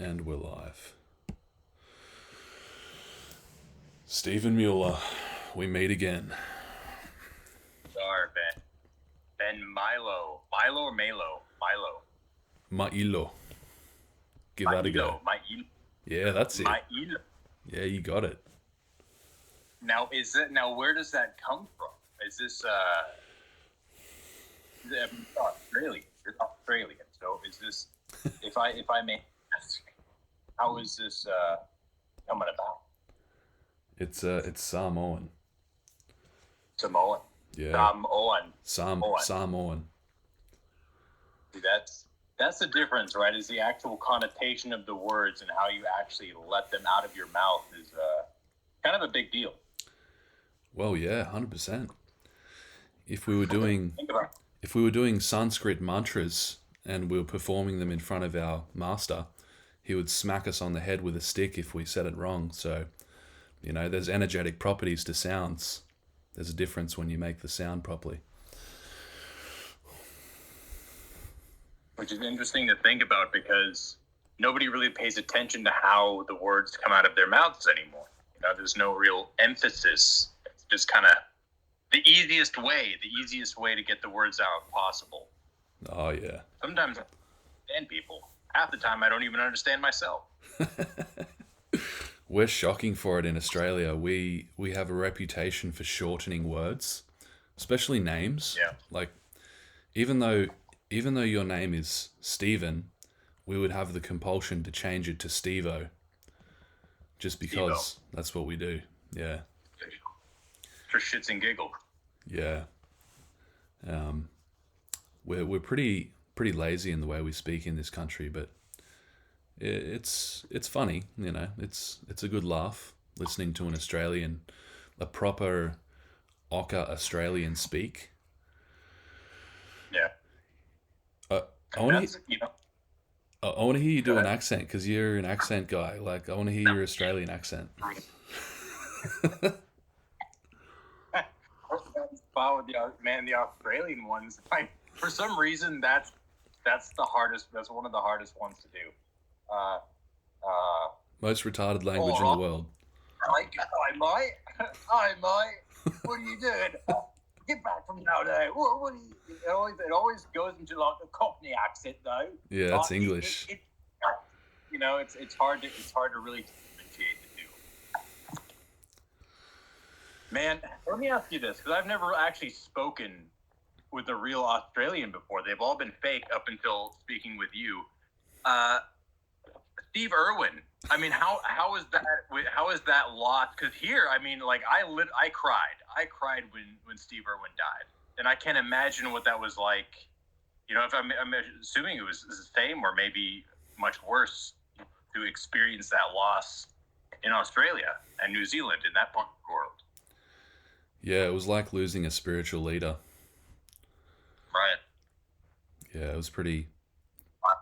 And we're live. Stephen Mueller, we meet again. Sorry, Ben. Ben Milo. Milo or Malo? Milo. Mailo. Give that a go. Mailo. Yeah, that's it. Mailo. Yeah, you got it. Now, where does that come from? Is this, Australian? You're Australian. So is this, if I may ask, how is this, coming about? It's Samoan. Samoan. Yeah. Samoan. Samoan. See, that's the difference, right? Is the actual connotation of the words and how you actually let them out of your mouth is kind of a big deal. Well, yeah, 100%. If we were doing Sanskrit mantras and we were performing them in front of our master, he would smack us on the head with a stick if we said it wrong. So, there's energetic properties to sounds. There's a difference when you make the sound properly. Which is interesting to think about because nobody really pays attention to how the words come out of their mouths anymore. There's no real emphasis. It's just kind of the easiest way to get the words out possible. Oh, yeah. Sometimes I understand people. Half the time I don't even understand myself. We're shocking for it in Australia. We have a reputation for shortening words, especially names. Yeah. Like, even though your name is Stephen, we would have the compulsion to change it to Stevo. Just because Stevo. That's what we do. Yeah. For shits and giggles. Yeah. We're pretty lazy in the way we speak in this country, but it's funny, It's a good laugh listening to a proper Ocker Australian speak. Yeah. I want to hear you do an accent because you're an accent guy. Like, I want to hear your Australian accent. The Australian ones. For some reason, that's the hardest. That's one of the hardest ones to do. Most retarded language in the world. Hi, mate. Hi, mate. What are you doing? Get back from now there. What are you? It always goes into like a Cockney accent, though. Yeah, that's English. It's hard to really differentiate the two. Man, let me ask you this, because I've never actually spoken with a real Australian before. They've all been fake up until speaking with you. Steve Irwin. I mean, how is that? How is that lost? Because here, I mean, like I cried. I cried when Steve Irwin died, and I can't imagine what that was like. If I'm assuming it was the same or maybe much worse to experience that loss in Australia and New Zealand in that part of the world. Yeah, it was like losing a spiritual leader. Right. Yeah, it was pretty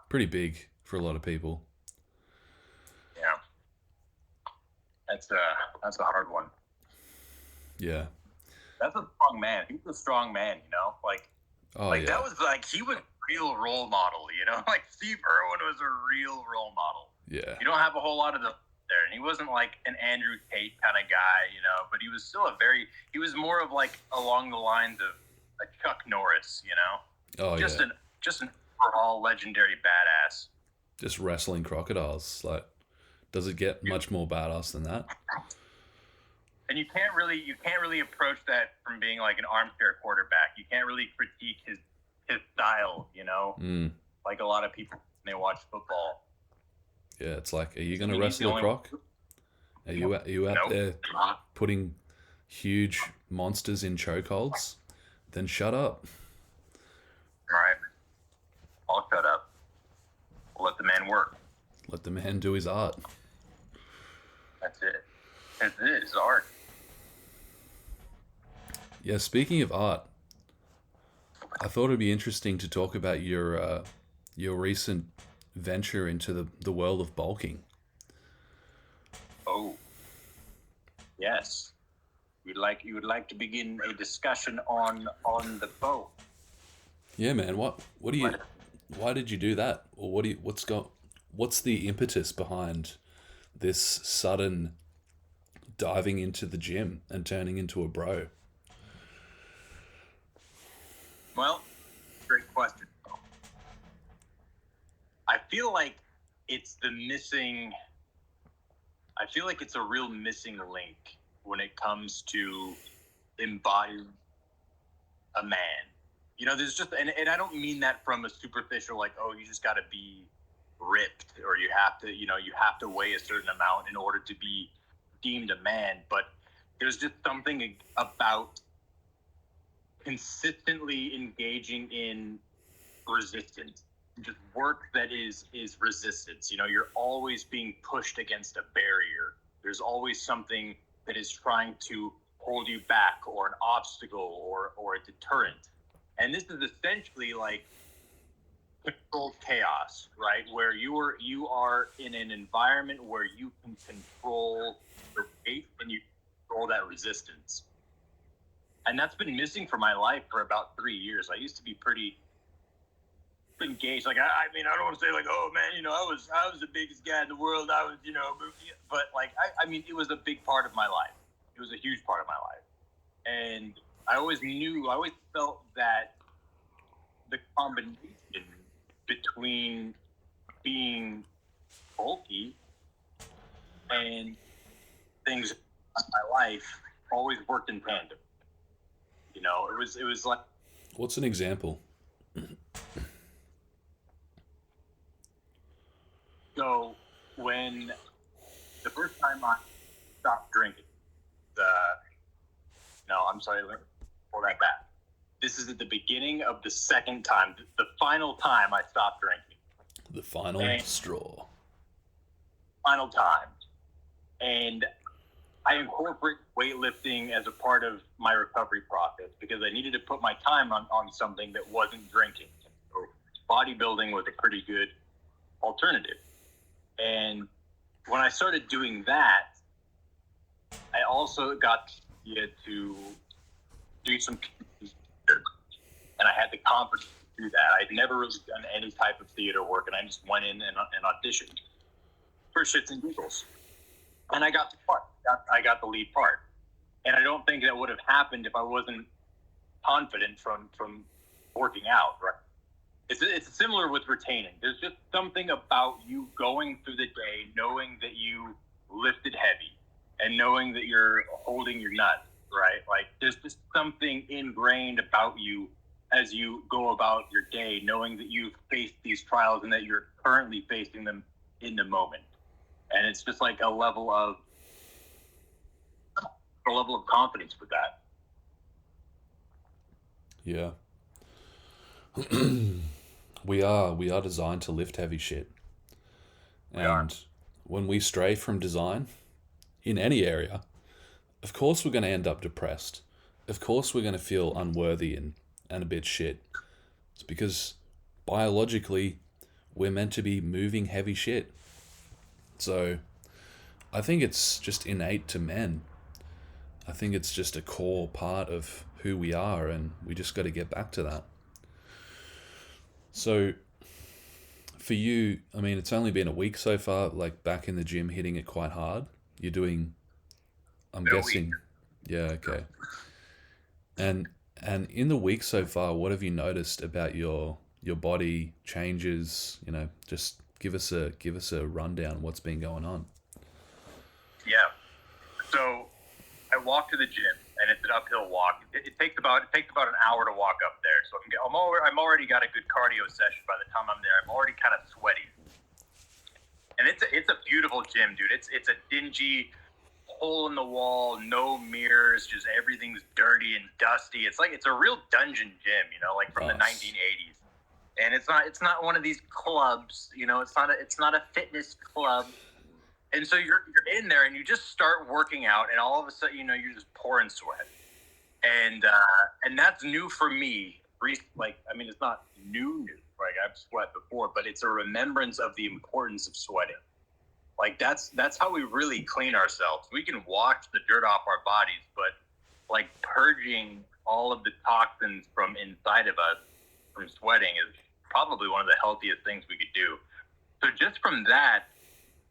big for a lot of people. Yeah. That's a hard one. Yeah. That's a strong man. He's a strong man, That was he was a real role model, Like Steve Irwin was a real role model. Yeah. You don't have a whole lot of them there, and he wasn't like an Andrew Tate kind of guy, but he was still he was more of like along the lines of a Chuck Norris, Oh, just an overall legendary badass. Just wrestling crocodiles. Like, does it get much more badass than that? And you can't really approach that from being like an armchair quarterback. You can't really critique his style, like a lot of people when they watch football. Yeah, it's like, are you going to wrestle a croc? Are you out there putting huge monsters in chokeholds? Then shut up. All right. I'll shut up. We'll let the man work. Let the man do his art. That's it. That's it. It's art. Yeah, speaking of art, I thought it'd be interesting to talk about your recent venture into the world of bulking. Oh, yes. You would like to begin a discussion on the boat. Yeah, man. Why did you do that? Or what's the impetus behind this sudden diving into the gym and turning into a bro? Well, great question. I feel like it's the missing. I feel like it's a real missing link when it comes to embodying a man. You know, there's just, and I don't mean that from a superficial, like, oh, you just got to be ripped, or you have to, you have to weigh a certain amount in order to be deemed a man. But there's just something about consistently engaging in resistance, just work that is resistance. You're always being pushed against a barrier. There's always something that is trying to hold you back, or an obstacle, or a deterrent. And this is essentially like controlled chaos, right? Where you are in an environment where you can control the rate and you control that resistance. And that's been missing from my life for about 3 years. I used to be pretty engaged. Like, I mean, I don't want to say like, oh man, I was the biggest guy in the world. I was, but like, I mean, it was a big part of my life. It was a huge part of my life. And I always felt that the combination between being bulky and things in my life always worked in tandem. It was like. What's an example? So when the first time I stopped drinking, no, I'm sorry, let me pull that back. This is at the beginning of the second time, the final time I stopped drinking. The final straw. Final time. And I incorporate weightlifting as a part of my recovery process because I needed to put my time on something that wasn't drinking. So bodybuilding was a pretty good alternative. And when I started doing that, I also got the idea to do some, and I had the confidence to do that. I'd never really done any type of theater work, and I just went in and auditioned for shits and giggles. And I got the part. I got the lead part. And I don't think that would have happened if I wasn't confident from working out, right? It's similar with retaining. There's just something about you going through the day, knowing that you lifted heavy and knowing that you're holding your nut, right? Like, there's just something ingrained about you as you go about your day, knowing that you've faced these trials and that you're currently facing them in the moment. And it's just like a level of confidence with that. Yeah. We are designed to lift heavy shit. And when we stray from design in any area, of course we're going to end up depressed. Of course we're going to feel unworthy and a bit shit. It's because biologically we're meant to be moving heavy shit. So I think it's just innate to men. I think it's just a core part of who we are, and we just got to get back to that. So for you, I mean, it's only been a week so far, like back in the gym, hitting it quite hard. You're doing, I'm guessing, yeah, okay. And in the week so far, what have you noticed about your body changes? Just give us a rundown. What's been going on? Yeah. So I walk to the gym, and it's an uphill walk. It takes about an hour to walk up there. So I'm already got a good cardio session by the time I'm there. I'm already kind of sweaty, and it's a beautiful gym, dude. It's a dingy, hole in the wall, no mirrors, just everything's dirty and dusty. It's a real dungeon gym, like from the 1980s. And it's not one of these clubs, it's not a fitness club. And so you're in there and you just start working out, and all of a sudden, you're just pouring sweat. And that's new for me. Like, I mean, it's not new. Like, I've sweat before, but it's a remembrance of the importance of sweating. Like, that's how we really clean ourselves. We can wash the dirt off our bodies, but like purging all of the toxins from inside of us from sweating is probably one of the healthiest things we could do. So just from that,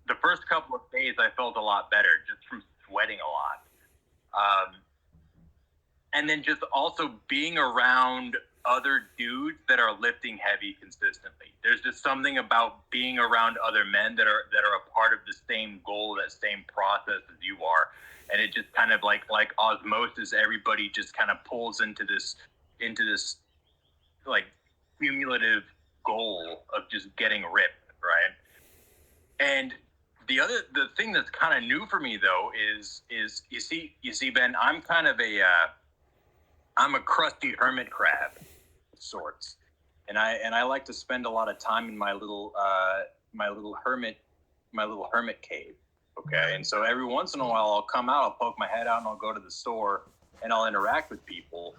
the first couple of days I felt a lot better just from sweating a lot. And then just also being around other dudes that are lifting heavy consistently. There's just something about being around other men that are a part of the same goal, that same process as you are. And it just kind of like osmosis, everybody just kind of pulls into this like cumulative goal of just getting ripped, right? And the thing that's kind of new for me though is you see Ben, I'm kind of I'm a crusty hermit crab of sorts, and I like to spend a lot of time in my little hermit cave. Okay, and so every once in a while I'll come out, I'll poke my head out, and I'll go to the store and I'll interact with people.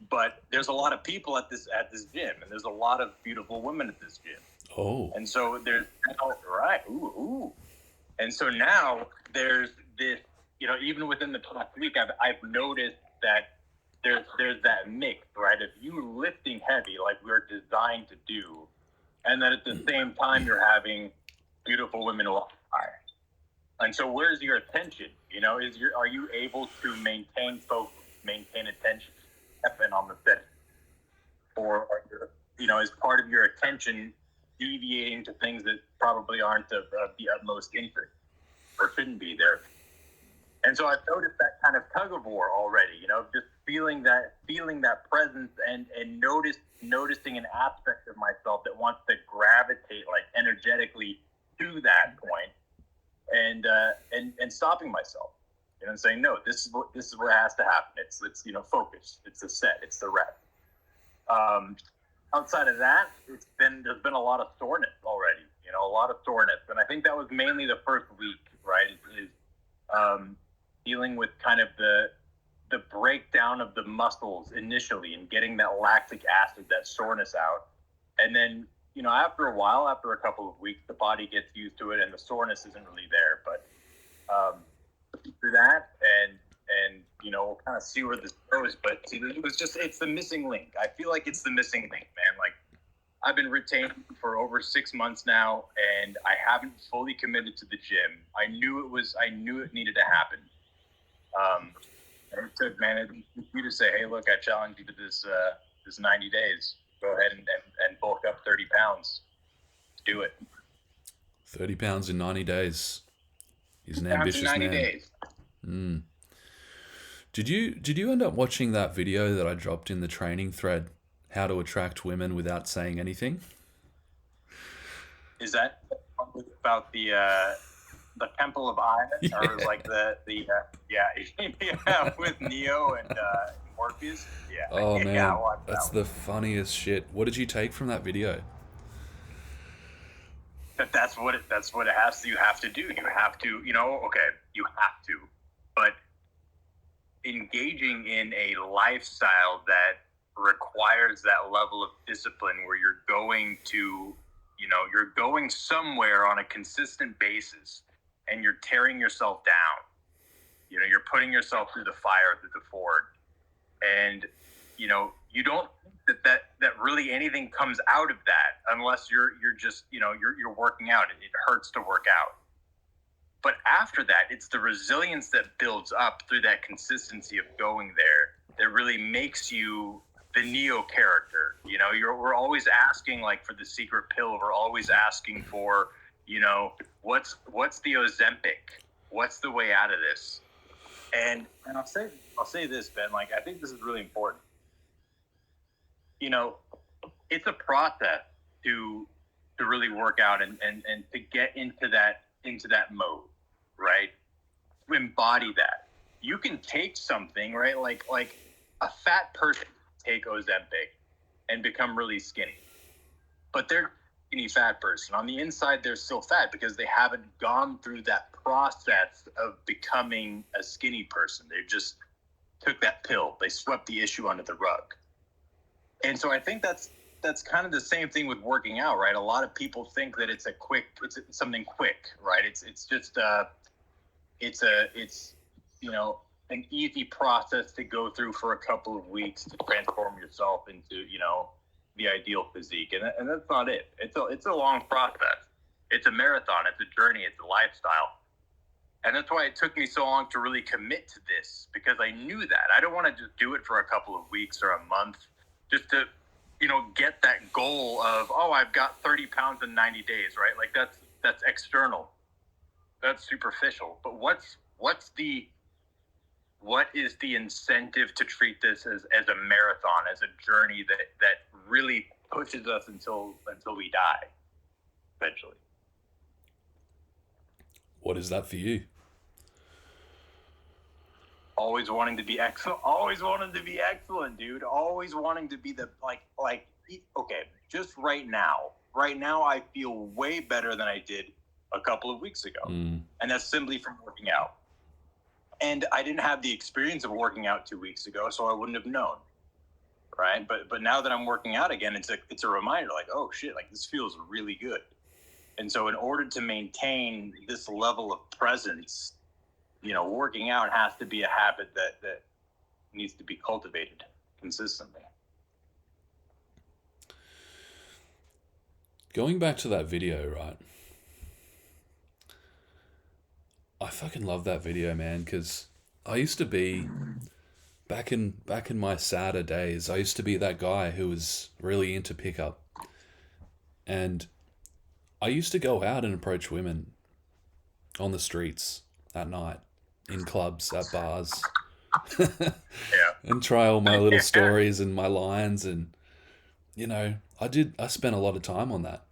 But there's a lot of people at this gym, and there's a lot of beautiful women at this gym. Oh. And so there's right, ooh. And so now there's this, even within the past week, I've noticed that there's that mix, right? Of you lifting heavy like we're designed to do, and then at the same time you're having beautiful women walk by. And so where's your attention? Are you able to maintain focus, maintain attention, and on the set, or is part of your attention deviating to things that probably aren't of the utmost interest or shouldn't be there? And so I've noticed that kind of tug of war already, just feeling that presence and noticing an aspect of myself that wants to gravitate like energetically to that point, and stopping myself, and saying, no, this is what has to happen. It's focus. It's the set. It's the rep. Outside of that, there's been a lot of soreness already, a lot of soreness. And I think that was mainly the first week, right? Is dealing with kind of the breakdown of the muscles initially and getting that lactic acid, that soreness out. And then, after a while, after a couple of weeks, the body gets used to it and the soreness isn't really there. But through that and we'll kind of see where this goes. But see, it's the missing link. I feel like it's the missing link, man. Like, I've been retained for over 6 months now, and I haven't fully committed to the gym. I knew it needed to happen. And it took, man, you to say, hey, look, I challenge you to this 90 days. Go ahead and bulk up 30 pounds. Do it. 30 pounds in 90 days. He's an ambitious 90 man. days. Mm. Did you end up watching that video that I dropped in the training thread, how to attract women without saying anything? Is that about the Temple of Iron, Yeah. or like with Neo and Morpheus? Yeah. Oh man, Yeah, I watched that's that the funniest shit. What did you take from that video? That's what it has to. You have to do. You have to. Okay, you have to. But engaging in a lifestyle that requires that level of discipline, where you're going somewhere on a consistent basis, and you're tearing yourself down. You're putting yourself through the fire, through the ford, and you don't think that really anything comes out of that unless you're just you're working out. It hurts to work out. But after that, it's the resilience that builds up through that consistency of going there that really makes you the Neo character. We're always asking like for the secret pill. We're always asking for, what's the Ozempic? What's the way out of this? And I'll say this, Ben, like, I think this is really important. It's a process to really work out and to get into that mode, right? To embody that. You can take something, right? Like a fat person take Ozempic and become really skinny. But they're a skinny fat person. On the inside, they're still fat because they haven't gone through that process of becoming a skinny person. They just took that pill. They swept the issue under the rug. And so I think that's kind of the same thing with working out, right? A lot of people think that it's something quick, right? It's just an easy process to go through for a couple of weeks to transform yourself into, the ideal physique. And that's not it. It's a long process. It's a marathon. It's a journey. It's a lifestyle. And that's why it took me so long to really commit to this, because I knew that. I don't want to just do it for a couple of weeks or a month just to, get that goal of, I've got 30 pounds in 90 days, right? Like that's external. That's superficial. But what is the incentive to treat this as a marathon, as a journey that really pushes us until we die eventually? What is that for you? Always wanting to be excellent. Always wanting to be excellent, dude. Always wanting to be okay, just right now. Right now, I feel way better than I did a couple of weeks ago. And that's simply from working out. And I didn't have the experience of working out 2 weeks ago, so I wouldn't have known. Right. But now that I'm working out again, it's a reminder, like, oh shit, like this feels really good. And so in order to maintain this level of presence, working out has to be a habit that needs to be cultivated consistently. Going back to that video, right? I fucking love that video, man, because I used to be back in my sadder days, I used to be that guy who was really into pickup. And I used to go out and approach women on the streets at night, in clubs, at bars, Yeah. and try all my little stories and my lines. And, I spent a lot of time on that.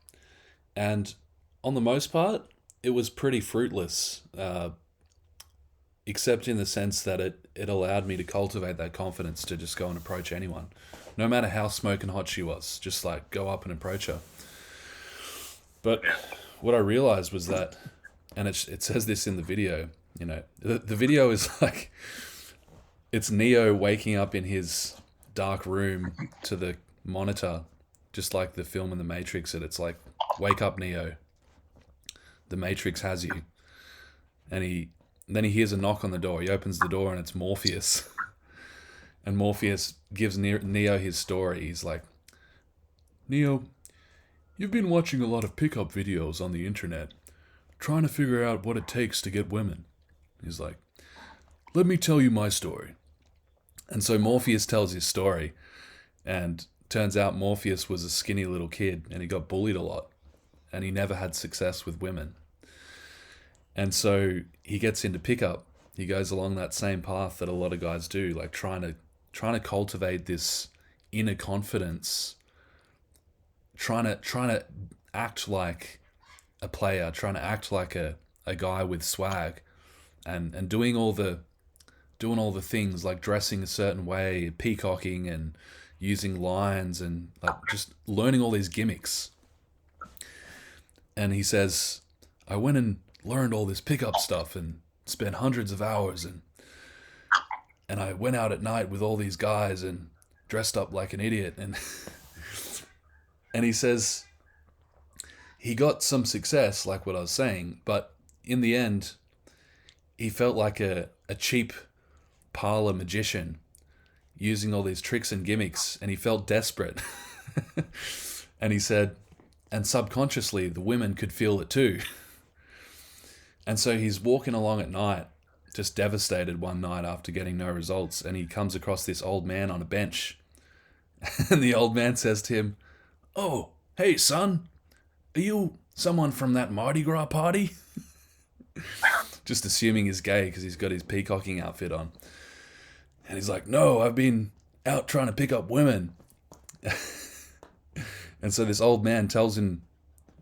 And on the most part, it was pretty fruitless, except in the sense that it allowed me to cultivate that confidence to just go and approach anyone, no matter how smoking hot she was, just like go up and approach her. But what I realized was that, and it says this in the video, the video is like, it's Neo waking up in his dark room to the monitor, just like the film in The Matrix, and it's like, wake up, Neo. The Matrix has you. And then he hears a knock on the door. He opens the door and it's Morpheus. And Morpheus gives Neo his story. He's like, Neo, you've been watching a lot of pickup videos on the internet, trying to figure out what it takes to get women. He's like, let me tell you my story. And so Morpheus tells his story, and turns out Morpheus was a skinny little kid and he got bullied a lot, and he never had success with women. And so he gets into pickup. He goes along that same path that a lot of guys do, like trying to cultivate this inner confidence, trying to act like a player, trying to act like a guy with swag, and doing all the things like dressing a certain way, peacocking and using lines, and like just learning all these gimmicks. And he says, I went and learned all this pickup stuff and spent hundreds of hours, and I went out at night with all these guys and dressed up like an idiot, and and he says he got some success, like what I was saying, but in the end he felt like a cheap parlor magician using all these tricks and gimmicks, and he felt desperate. And he said, and subconsciously the women could feel it too. And so he's walking along at night, just devastated one night after getting no results, and he comes across this old man on a bench. And the old man says to him, oh, hey son, are you someone from that Mardi Gras party? Just assuming he's gay because he's got his peacocking outfit on. And he's like, no, I've been out trying to pick up women. And so this old man tells him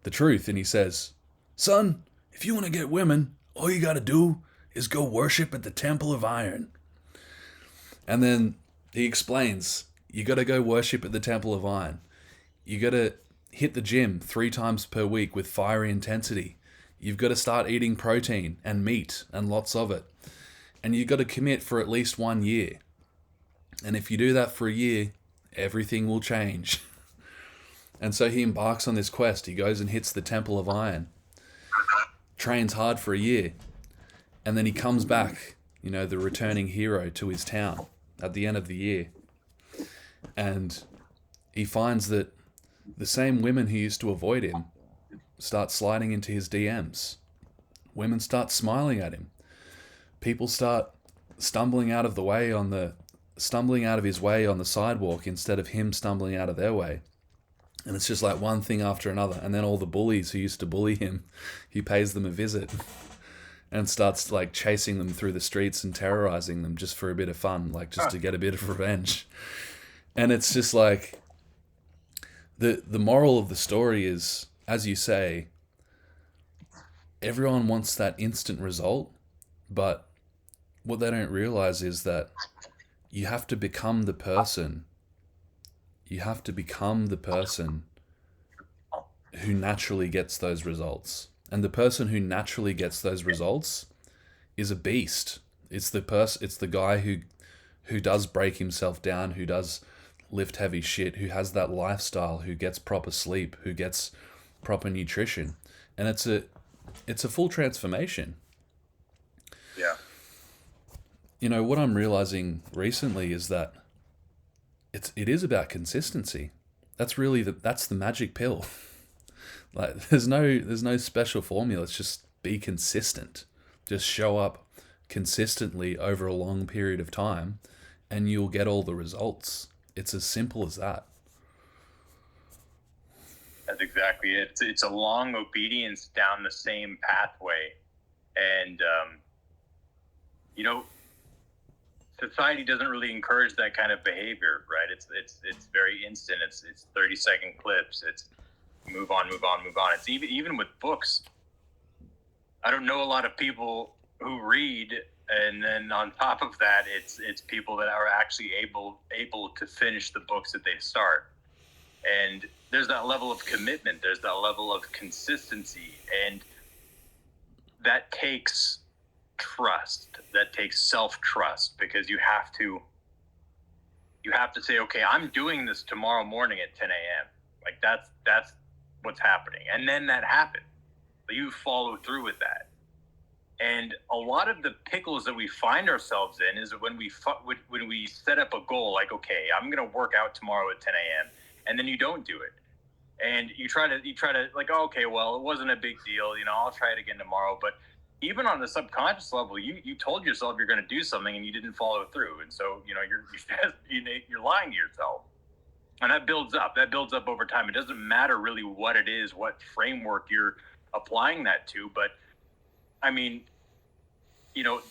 the truth, and he says, son, if you want to get women, all you got to do is go worship at the Temple of Iron. And then he explains, you got to go worship at the Temple of Iron. You got to hit the gym 3 times per week with fiery intensity. You've got to start eating protein and meat and lots of it. And you've got to commit for at least 1 year. And if you do that for a year, everything will change. And so he embarks on this quest. He goes and hits the Temple of Iron, trains hard for a year, and then he comes back, the returning hero to his town at the end of the year. And he finds that the same women who used to avoid him start sliding into his DMs. Women start smiling at him. People start stumbling out of his way on the sidewalk instead of him stumbling out of their way. And it's just like one thing after another. And then all the bullies who used to bully him, he pays them a visit and starts like chasing them through the streets and terrorizing them just for a bit of fun, like just to get a bit of revenge. And it's just like the moral of the story is, as you say, everyone wants that instant result, but what they don't realize is that you have to become the person. You have to become the person who naturally gets those results. And the person who naturally gets those results is a beast. It's the guy who does break himself down, who does lift heavy shit, who has that lifestyle, who gets proper sleep, who gets proper nutrition. And it's a full transformation. Yeah. You know, what I'm realizing recently is that it is about consistency. That's the magic pill. Like there's no special formula. It's just be consistent. Just show up consistently over a long period of time and you'll get all the results. It's as simple as that. That's exactly it. It's a long obedience down the same pathway. And, society doesn't really encourage that kind of behavior, right? It's very instant. It's 30-second clips. It's move on. It's even with books. I don't know a lot of people who read, and then on top of that, it's people that are actually able to finish the books that they start. And there's that level of commitment. There's that level of consistency, and that takes trust. That takes self-trust, because you have to say, okay, I'm doing this tomorrow morning at 10 a.m. Like that's what's happening. And then that happened. You follow through with that. And a lot of the pickles that we find ourselves in is when we set up a goal, like, okay, I'm going to work out tomorrow at 10 a.m. and then you don't do it. And you try to like, oh, okay, well, it wasn't a big deal. I'll try it again tomorrow. But even on the subconscious level, you told yourself you're going to do something and you didn't follow through. And so, you're lying to yourself. And that builds up over time. It doesn't matter really what it is, what framework you're applying that to. But I mean,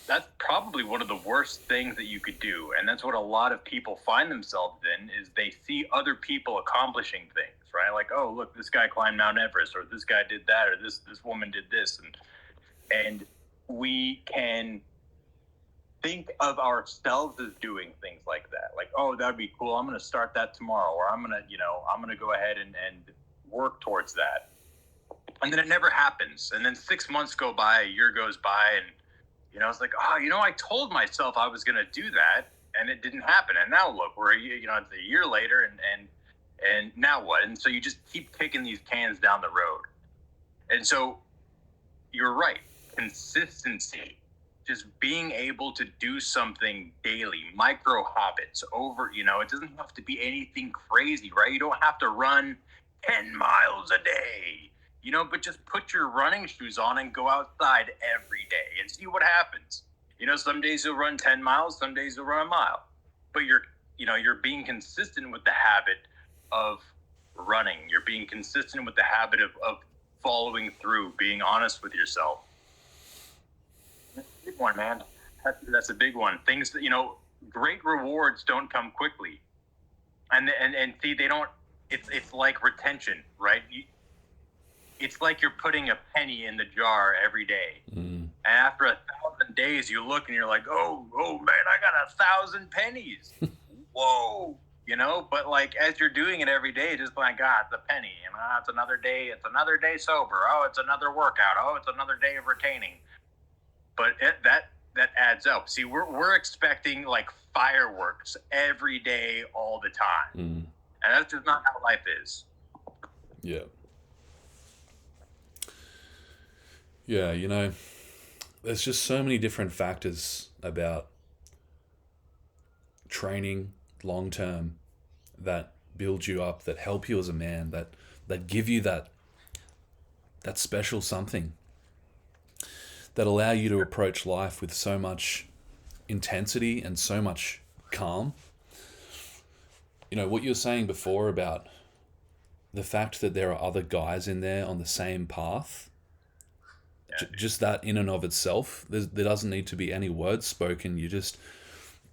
that's probably one of the worst things that you could do. And that's what a lot of people find themselves in, is they see other people accomplishing things, right? Like, oh, look, this guy climbed Mount Everest, or this guy did that, or this woman did this. And we can think of ourselves as doing things like that. Like, oh, that'd be cool. I'm going to start that tomorrow, or I'm going to go ahead and work towards that. And then it never happens. And then 6 months go by, a year goes by, and, it's like, oh, I told myself I was going to do that, and it didn't happen. And now look, we're, it's a year later, and now what? And so you just keep kicking these cans down the road. And so you're right. Consistency, just being able to do something daily, micro habits over, it doesn't have to be anything crazy, right? You don't have to run 10 miles a day, but just put your running shoes on and go outside every day and see what happens. Some days you'll run 10 miles, some days you'll run a mile, but you're being consistent with the habit of running. You're being consistent with the habit of following through, being honest with yourself. That's a big one, man. That's a big one. Things that, great rewards don't come quickly. And see, they don't, it's like retention, right? It's like you're putting a penny in the jar every day. And after 1,000 days, you look and you're like, oh man, I got 1,000 pennies. Whoa. But like, as you're doing it every day, just like, it's a penny, it's another day sober. Oh, it's another workout. Oh, it's another day of retaining. But that adds up. See, we're expecting like fireworks every day, all the time. And that's just not how life is. Yeah. Yeah, there's just so many different factors about training long term that build you up, that help you as a man, that give you that that special something that allow you to approach life with so much intensity and so much calm. You know, what you were saying before about the fact that there are other guys in there on the same path, just that in and of itself, there doesn't need to be any words spoken. You're just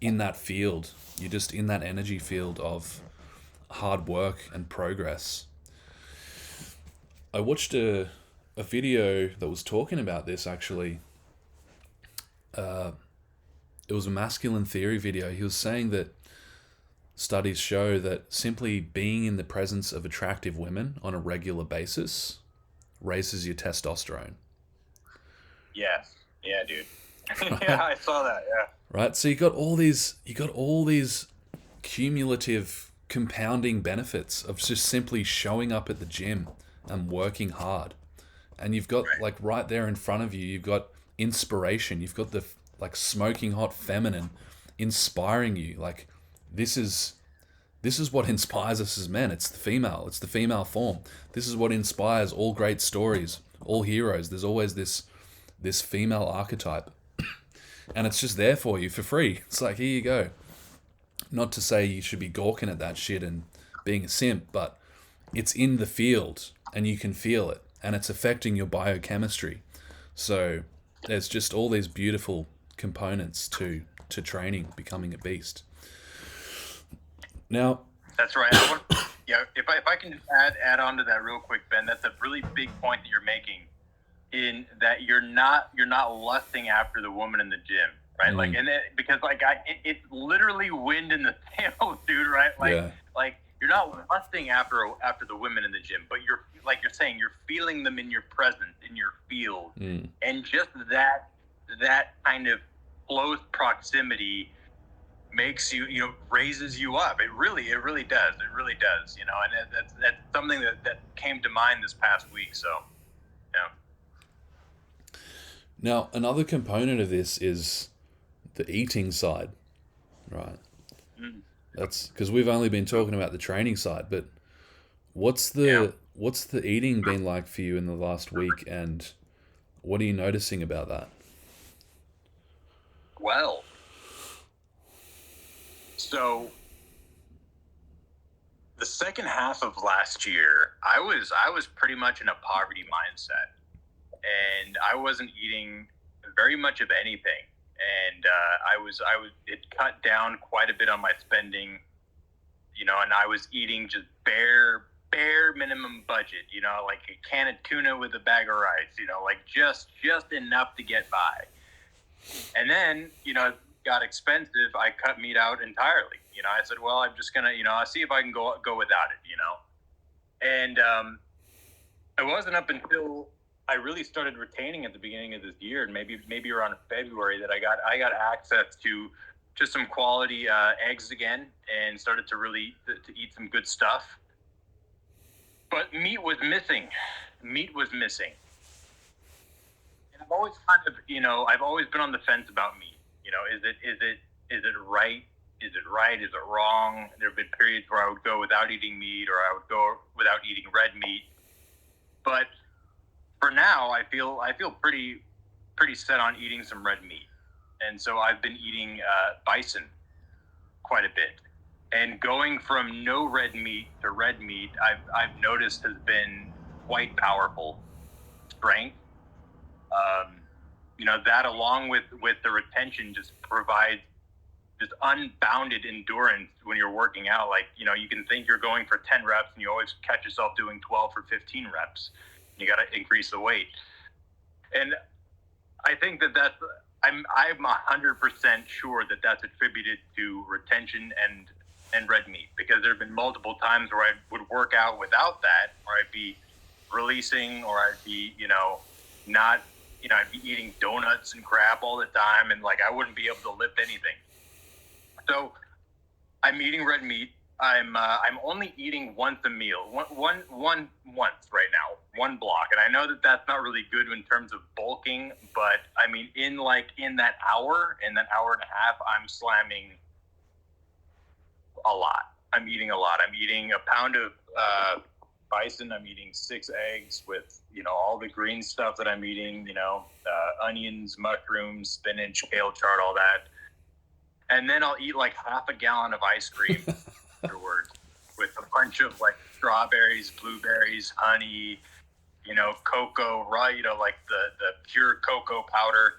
in that field. You're just in that energy field of hard work and progress. I watched a video that was talking about this, actually. It was a masculine theory video. He was saying that studies show that simply being in the presence of attractive women on a regular basis raises your testosterone. Yes. Yeah, dude. Yeah, I saw that. Yeah. Right? So you got all these cumulative compounding benefits of just simply showing up at the gym and working hard. And you've got like right there in front of you, you've got inspiration. You've got the like smoking hot feminine inspiring you. Like this is what inspires us as men. It's the female form. This is what inspires all great stories, all heroes. There's always this female archetype. And it's just there for you for free. It's like, here you go. Not to say you should be gawking at that shit and being a simp, but it's in the field and you can feel it and it's affecting your biochemistry. So there's just all these beautiful components to training, becoming a beast. Now, that's right. If I can just add on to that real quick, Ben, that's a really big point that you're making. In that you're not lusting after the woman in the gym, right? Like, and because like it's literally wind in the sails, dude, right? Like you're not lusting after the women in the gym, but you're like you're saying you're feeling them in your presence, in your field, and just that kind of close proximity makes you raises you up. It really does. It really does. And that's something that came to mind this past week. So, yeah. Now, another component of this is the eating side, right? That's because we've only been talking about the training side, but what's the eating been like for you in the last week, and what are you noticing about that? Well, so the second half of last year, I was pretty much in a poverty mindset. And I wasn't eating very much of anything, and it cut down quite a bit on my spending, and I was eating just bare minimum budget, like a can of tuna with a bag of rice, like just enough to get by. And then, it got expensive. I cut meat out entirely. I said, well, I'm just gonna, I'll see if I can go without it, and it wasn't up until I really started retaining at the beginning of this year, and maybe around February, that I got access to some quality eggs again, and started to really to eat some good stuff. But meat was missing. And I've always I've always been on the fence about meat. Is it right? Is it right? Is it wrong? There have been periods where I would go without eating meat, or I would go without eating red meat, but for now, I feel pretty set on eating some red meat, and so I've been eating bison quite a bit. And going from no red meat to red meat, I've noticed has been quite powerful. Strength, that along with the retention just provides just unbounded endurance when you're working out. Like you can think you're going for 10 reps, and you always catch yourself doing 12 or 15 reps. You got to increase the weight. And I think I'm 100% sure that that's attributed to retention and red meat, because there have been multiple times where I would work out without that, or I'd be releasing, or I'd be, not, I'd be eating donuts and crap all the time, and like I wouldn't be able to lift anything. So I'm eating red meat. I'm only eating once a meal, once right now, one block. And I know that that's not really good in terms of bulking, but I mean, in that hour and a half, I'm slamming a lot. I'm eating a lot. I'm eating a pound of bison, I'm eating 6 eggs with, all the green stuff that I'm eating, onions, mushrooms, spinach, kale chard, all that. And then I'll eat like half a gallon of ice cream afterwards with a bunch of like strawberries, blueberries, honey, cocoa, right? Like the pure cocoa powder.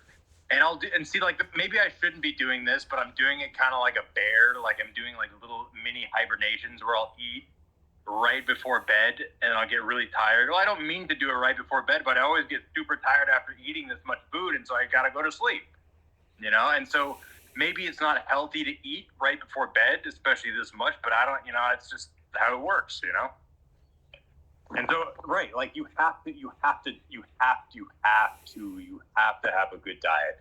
And I'll do, and see, like, maybe I shouldn't be doing this, but I'm doing it kind of like a bear. Like, I'm doing like little mini hibernations where I'll eat right before bed and I'll get really tired. Well, I don't mean to do it right before bed, but I always get super tired after eating this much food. And so I got to go to sleep, And so maybe it's not healthy to eat right before bed, especially this much, but I don't, it's just how it works, And so, right, like you have to have a good diet.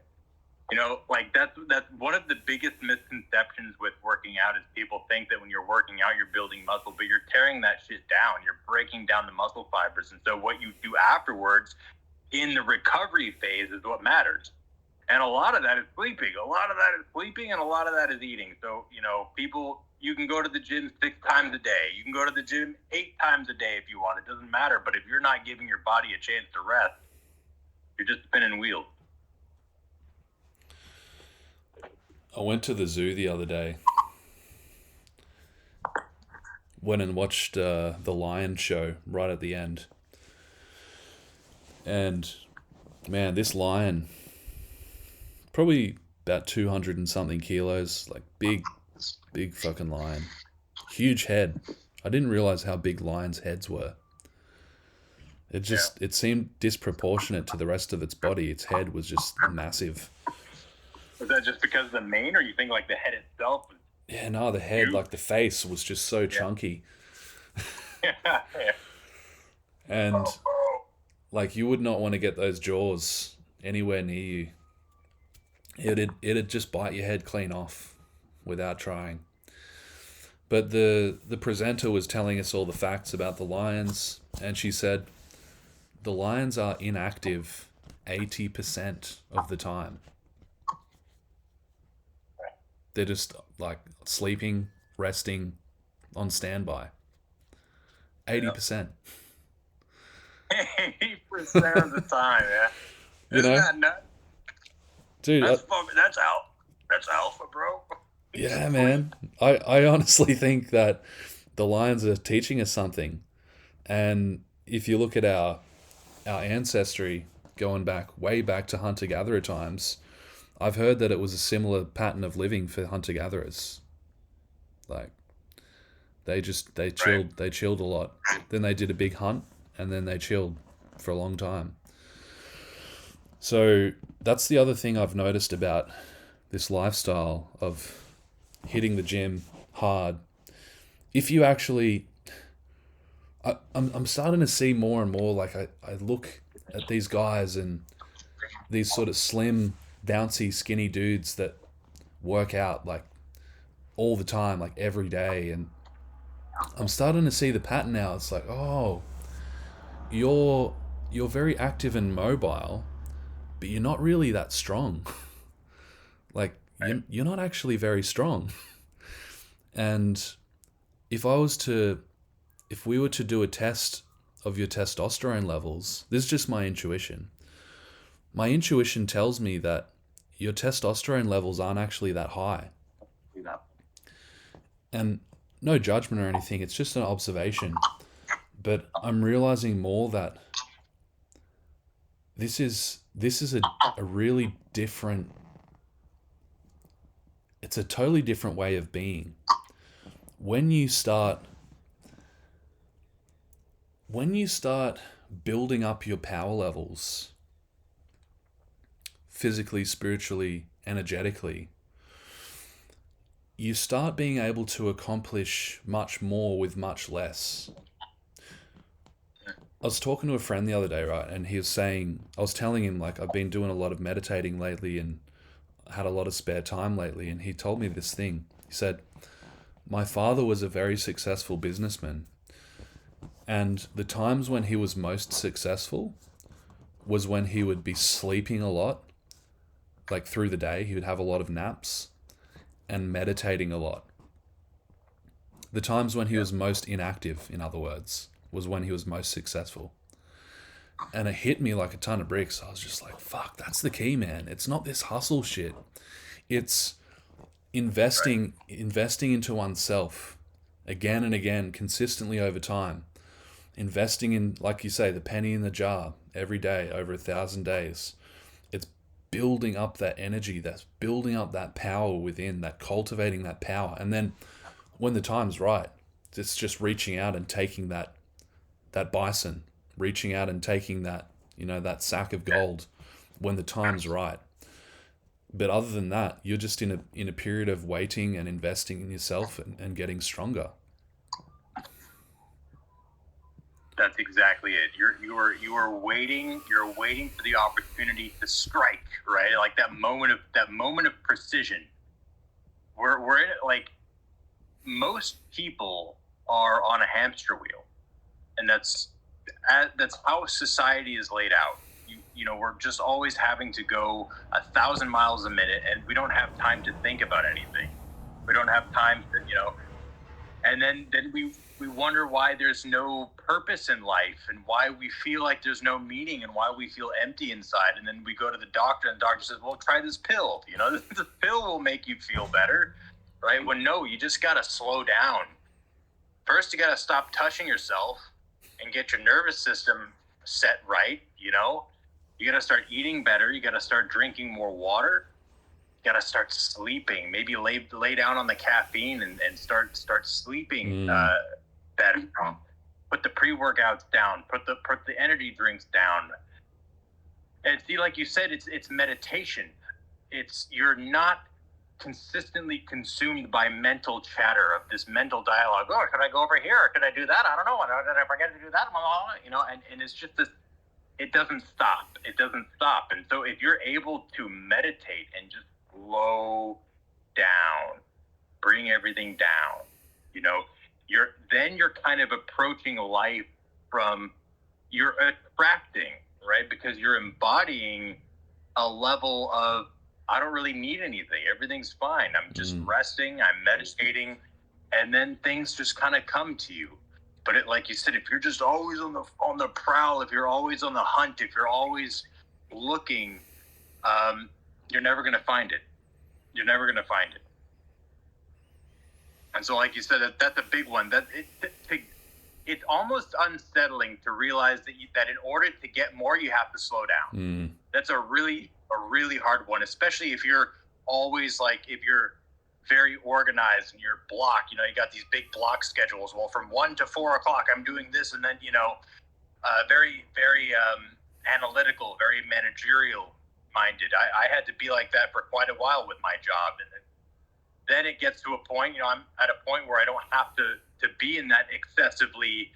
Like that's one of the biggest misconceptions with working out is people think that when you're working out, you're building muscle, but you're tearing that shit down. You're breaking down the muscle fibers. And so what you do afterwards in the recovery phase is what matters. And a lot of that is sleeping. A lot of that is sleeping and a lot of that is eating. So, people, you can go to the gym 6 times a day. You can go to the gym 8 times a day if you want. It doesn't matter. But if you're not giving your body a chance to rest, you're just spinning wheels. I went to the zoo the other day. Went and watched the lion show right at the end. And, man, this lion, probably about 200 and something kilos, like big fucking lion. Huge head. I didn't realize how big lions' heads were. It seemed disproportionate to the rest of its body. Its head was just massive. Was that just because of the mane, or you think like the head itself was... Yeah, no, the head, like the face was just so chunky. And like you would not want to get those jaws anywhere near you. It'd just bite your head clean off without trying. But the presenter was telling us all the facts about the lions, and she said the lions are inactive 80% of the time. They're just like sleeping, resting, on standby. 80%. 80% of the time, yeah. Isn't that nuts? Dude, that's alpha, bro. Yeah, man. I honestly think that the lions are teaching us something. And if you look at our ancestry going way back to hunter-gatherer times, I've heard that it was a similar pattern of living for hunter-gatherers. Like, they chilled a lot. Then they did a big hunt, and then they chilled for a long time. So that's the other thing I've noticed about this lifestyle of hitting the gym hard. If you actually... I'm starting to see more and more, like I look at these guys and these sort of slim, bouncy, skinny dudes that work out like all the time, like every day, and I'm starting to see the pattern now. It's like, oh, you're very active and mobile, but you're not really that strong. Like you're not actually very strong. And if we were to do a test of your testosterone levels, this is just my intuition. My intuition tells me that your testosterone levels aren't actually that high. And no judgment or anything, it's just an observation. But I'm realizing more that this is a really different... It's a totally different way of being. When you start building up your power levels, physically, spiritually, energetically, you start being able to accomplish much more with much less. I was talking to a friend the other day, right? And he was saying, I was telling him, like, I've been doing a lot of meditating lately and had a lot of spare time lately. And he told me this thing. He said, my father was a very successful businessman. And the times when he was most successful was when he would be sleeping a lot, like through the day. He would have a lot of naps and meditating a lot. The times when he was most inactive, in other words. was when he was most successful. And it hit me like a ton of bricks. I was just like, fuck, that's the key, man. It's not this hustle shit. It's investing into oneself again and again, consistently over time. Investing in, like you say, the penny in the jar every day over 1,000 days. It's building up that energy, that's building up that power within, that cultivating that power. And then when the time's right, it's just reaching out and taking that bison, reaching out and taking that, that sack of gold when the time's right. But other than that, you're just in a period of waiting and investing in yourself and getting stronger. That's exactly it. You are waiting. You're waiting for the opportunity to strike, right? Like that moment of precision. We're in it. Like most people are on a hamster wheel, and that's how society is laid out. We're just always having to go 1,000 miles a minute, and we don't have time to think about anything. We don't have time to, and then we wonder why there's no purpose in life, and why we feel like there's no meaning, and why we feel empty inside. And then we go to the doctor, and the doctor says, well, try this pill. The pill will make you feel better, right? When no, you just got to slow down. First, you got to stop touching yourself and get your nervous system set right. You got to start eating better. You got to start drinking more water. You got to start sleeping. Maybe lay down on the caffeine and start sleeping better. Put the pre-workouts down. Put the energy drinks down. And see, like you said, it's meditation. You're not consistently consumed by mental chatter of this mental dialogue. Oh, could I go over here? Could I do that? I don't know. Did I forget to do that? And it's just this. It doesn't stop. And so if you're able to meditate and just slow down, bring everything down, you're kind of approaching life from, you're attracting, right? Because you're embodying a level of, I don't really need anything. Everything's fine. I'm just resting. I'm meditating. And then things just kind of come to you. But like you said, if you're just always on the prowl, if you're always on the hunt, if you're always looking, you're never going to find it. You're never going to find it. And so, like you said, that's a big one. It's almost unsettling to realize that in order to get more, you have to slow down. That's a really hard one, especially if you're always if you're very organized and you're blocked. You got these big block schedules. Well, from 1 to 4 o'clock, I'm doing this, and then very analytical, very managerial minded. I had to be like that for quite a while with my job, and then it gets to a point. I'm at a point where I don't have to be in that excessively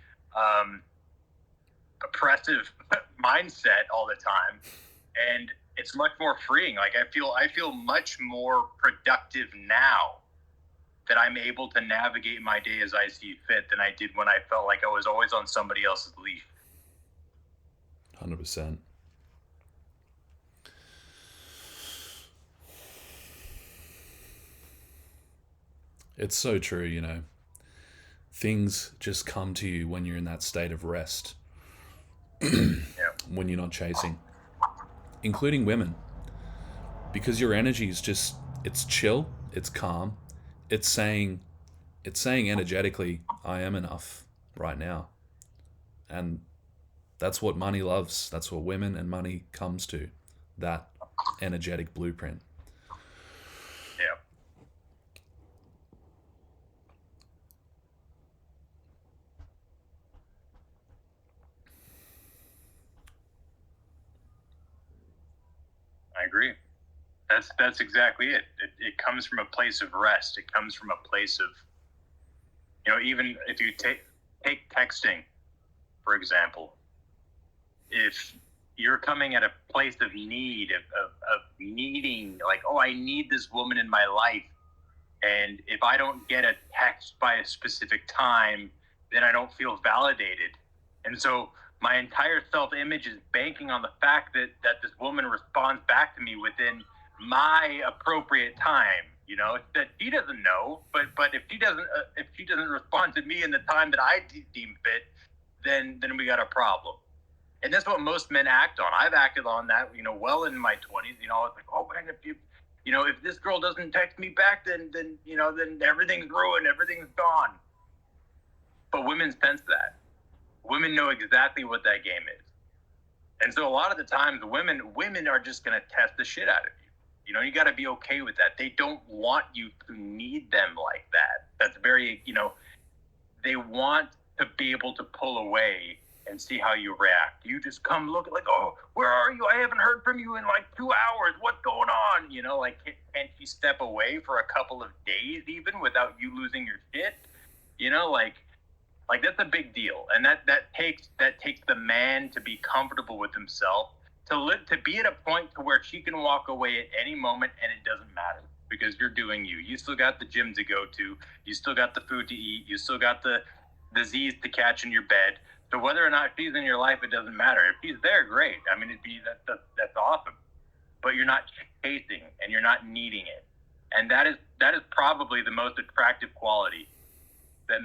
oppressive mindset all the time, and it's much more freeing. Like I feel much more productive now that I'm able to navigate my day as I see fit than I did when I felt like I was always on somebody else's leash. 100%. It's so true, Things just come to you when you're in that state of rest. When you're not chasing. Including women. Because your energy is just, it's chill, it's calm, it's saying energetically, I am enough right now. And that's what money loves. That's what women and money comes to. That energetic blueprint. Yeah. I agree. That's exactly it. It comes from a place of rest. It comes from a place of, even if you take texting, for example, if you're coming at a place of need, of needing, like, oh, I need this woman in my life. And if I don't get a text by a specific time, then I don't feel validated. And so my entire self-image is banking on the fact that this woman responds back to me within my appropriate time, that she doesn't know, but if she doesn't respond to me in the time that I deem fit, then we got a problem. And that's what most men act on. I've acted on that, well in my 20s. I was like, oh man, if this girl doesn't text me back, then everything's ruined, everything's gone. But women sense that. Women know exactly what that game is. And so a lot of the times women are just going to test the shit out of you. You got to be okay with that. They don't want you to need them like that. That's very, they want to be able to pull away and see how you react. You just come look like, oh, where are you? I haven't heard from you in like 2 hours. What's going on? Can't you step away for a couple of days even without you losing your shit? Like that's a big deal. And that takes the man to be comfortable with himself, to be at a point to where she can walk away at any moment and it doesn't matter because you're doing you. You still got the gym to go to. You still got the food to eat. You still got the Z's to catch in your bed. So whether or not she's in your life, it doesn't matter. If she's there, great. I mean, that's awesome. But you're not chasing and you're not needing it. And that is probably the most attractive quality that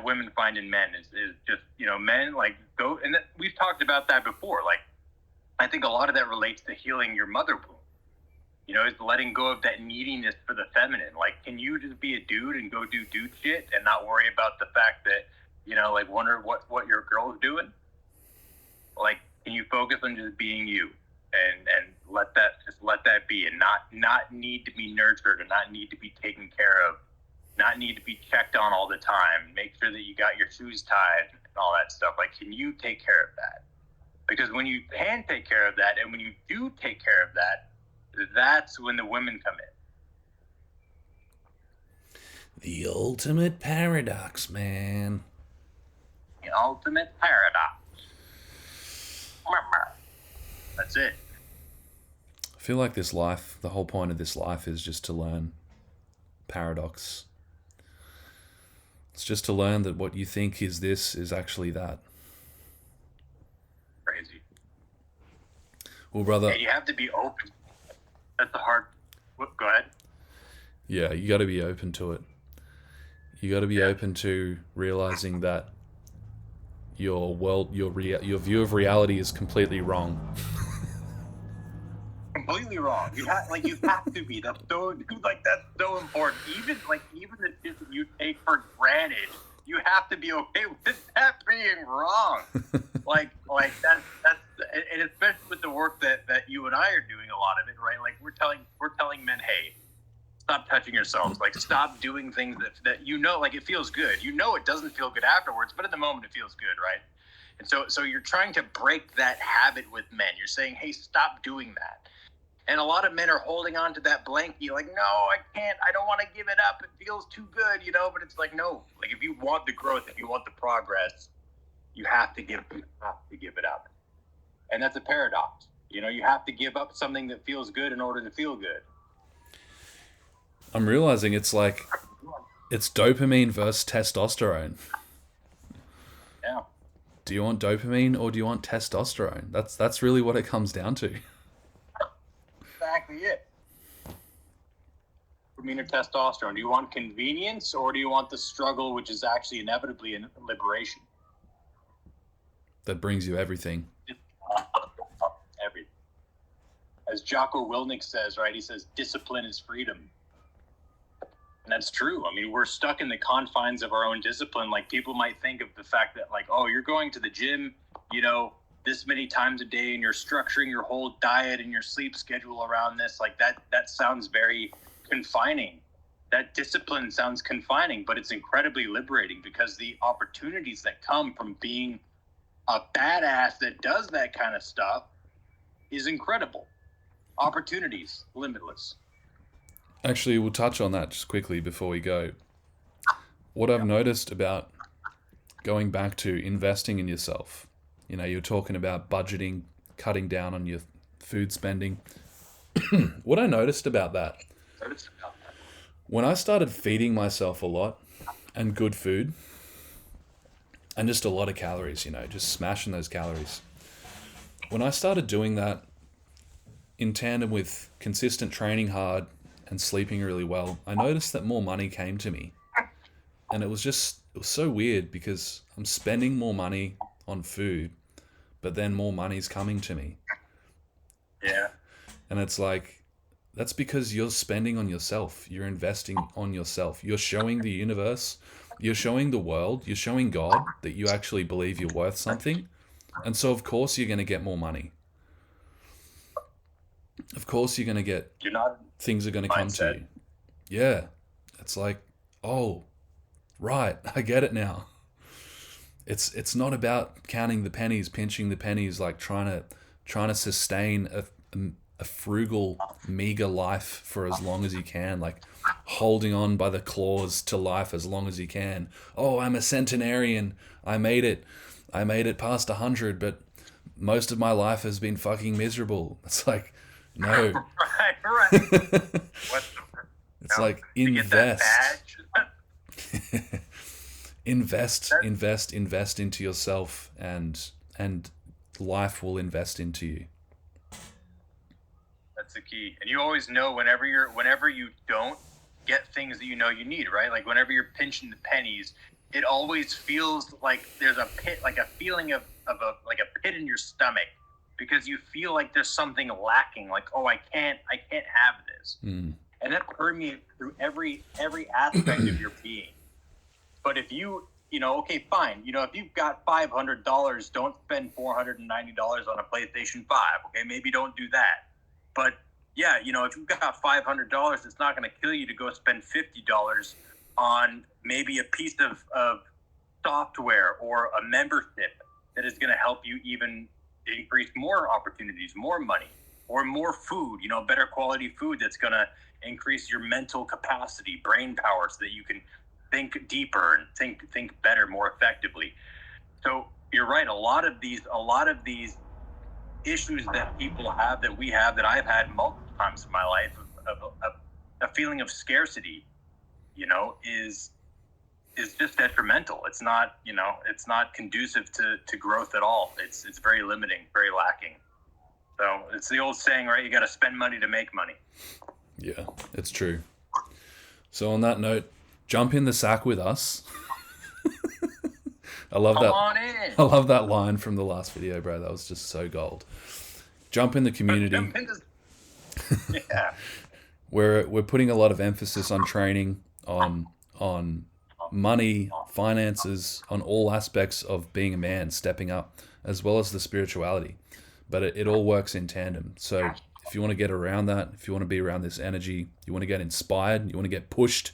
women find in men is just, men like go, and we've talked about that before. Like, I think a lot of that relates to healing your mother wound. Is letting go of that neediness for the feminine. Like, can you just be a dude and go do dude shit and not worry about the fact that, wonder what your girl is doing? Like, can you focus on just being you and let that be and not need to be nurtured and not need to be taken care of, not need to be checked on all the time, make sure that you got your shoes tied and all that stuff. Like, can you take care of that? Because when you can take care of that and when you do take care of that, that's when the women come in. The ultimate paradox, man. The ultimate paradox. That's it. I feel like this life, the whole point of this life is just to learn paradox. It's just to learn that what you think is this is actually that. Crazy. Well, brother. And you have to be open. That's the hard. Go ahead. Yeah, you got to be open to it. You got to be open to realizing that your view of reality is completely wrong. Completely wrong. You have to be. That's so important. Even the shit that you take for granted, you have to be okay with that being wrong. like that's and especially with the work that you and I are doing, a lot of it, right? Like we're telling men, hey, stop touching yourselves. Like, stop doing things that like it feels good. It doesn't feel good afterwards, but at the moment it feels good, right? And so you're trying to break that habit with men. You're saying, hey, stop doing that. And a lot of men are holding on to that blankie, like, no, I can't. I don't want to give it up. It feels too good, But it's like, no. Like, if you want the growth, if you want the progress, you have to give it up. And that's a paradox. You have to give up something that feels good in order to feel good. I'm realizing it's dopamine versus testosterone. Yeah. Do you want dopamine or do you want testosterone? That's really what it comes down to. Exactly it. Dopamine or testosterone. Do you want convenience or do you want the struggle, which is actually inevitably a liberation? That brings you everything. Everything. As Jocko Willink says, right? He says, discipline is freedom. And that's true. I mean, we're stuck in the confines of our own discipline. Like, people might think of the fact that, like, oh, you're going to the gym, this many times a day and you're structuring your whole diet and your sleep schedule around this. Like, that sounds very confining. That discipline sounds confining, but it's incredibly liberating because the opportunities that come from being a badass that does that kind of stuff is incredible. Opportunities, limitless. Actually, we'll touch on that just quickly before we go. What I've noticed about going back to investing in yourself, you're talking about budgeting, cutting down on your food spending. What I noticed about that, when I started feeding myself a lot and good food, and just a lot of calories, just smashing those calories. When I started doing that in tandem with consistent training hard and sleeping really well, I noticed that more money came to me. And it was so weird because I'm spending more money on food, but then more money's coming to me. Yeah. And it's like, that's because you're spending on yourself. You're investing on yourself. You're showing the universe, you're showing the world, you're showing God that you actually believe you're worth something. And so, of course, you're going to get more money. Of course, you're going to get, You're not things are going to come to mindset. you. Yeah. It's like, oh, right, I get it now. It's not about counting the pennies, pinching the pennies, like trying to sustain a frugal, meager life for as long as you can, like holding on by the claws to life as long as you can. Oh, I'm a centenarian. I made it. I made it past 100, but most of my life has been fucking miserable. It's like, no. Right. What It's no, like, to get that invest. badge? invest into yourself, and life will invest into you. That's the key. And you always know whenever you don't get things that you know you need, right? Like whenever you're pinching the pennies, it always feels like there's a pit, like a feeling of a pit in your stomach, because you feel like there's something lacking. Like, oh, I can't have this. And that permeates through every aspect of your being. But if okay, fine. If you've got $500, don't spend $490 on a PlayStation 5. Okay, maybe don't do that. But yeah, if you've got $500, it's not going to kill you to go spend $50 on maybe a piece of software or a membership that is going to help you even increase more opportunities, more money, or more food, better quality food that's going to increase your mental capacity, brain power, so that you can think deeper and think better, more effectively. So you're right. A lot of these issues that people have, that we have, that I've had multiple times in my life, of a feeling of scarcity, is just detrimental. It's not conducive to growth at all. It's very limiting, very lacking. So it's the old saying, right? You got to spend money to make money. Yeah, it's true. So on that note, jump in the sack with us. I love that. Come on in. I love that line from the last video, bro. That was just so gold. Jump in the community. Yeah. We're putting a lot of emphasis on training, on money, finances, on all aspects of being a man, stepping up, as well as the spirituality. But it all works in tandem. So if you want to get around that, if you want to be around this energy, you want to get inspired, you want to get pushed,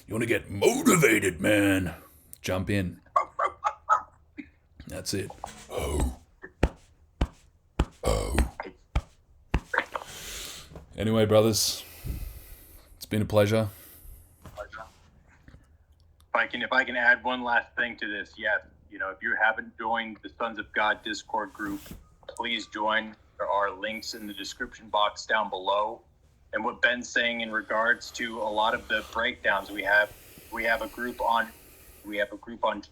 you want to get motivated, man, jump in. That's it. Oh. Anyway, brothers, it's been a pleasure. If I can add one last thing to this, yes, if you haven't joined the Sons of God Discord group, please join. There are links in the description box down below. And what Ben's saying in regards to a lot of the breakdowns, we have a group on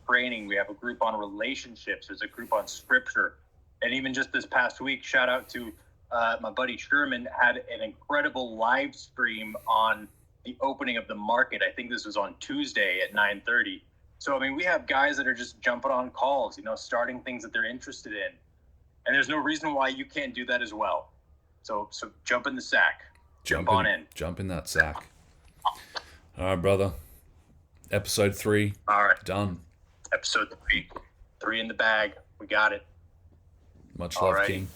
training, we have a group on relationships, there's a group on scripture. And even just this past week, shout out to my buddy Sherman, had an incredible live stream on the opening of the market. I think this was on Tuesday at 9:30. So, we have guys that are just jumping on calls, starting things that they're interested in. And there's no reason why you can't do that as well. So jump in the sack. Jump on in. Jump in that sack. All right, brother. Episode 3. All right. Done. Episode 3. 3 in the bag. We got it. Much love, right. King.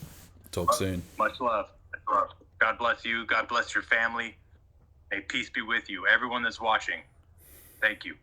Talk soon. Much love. God bless you. God bless your family. May peace be with you. Everyone that's watching, thank you.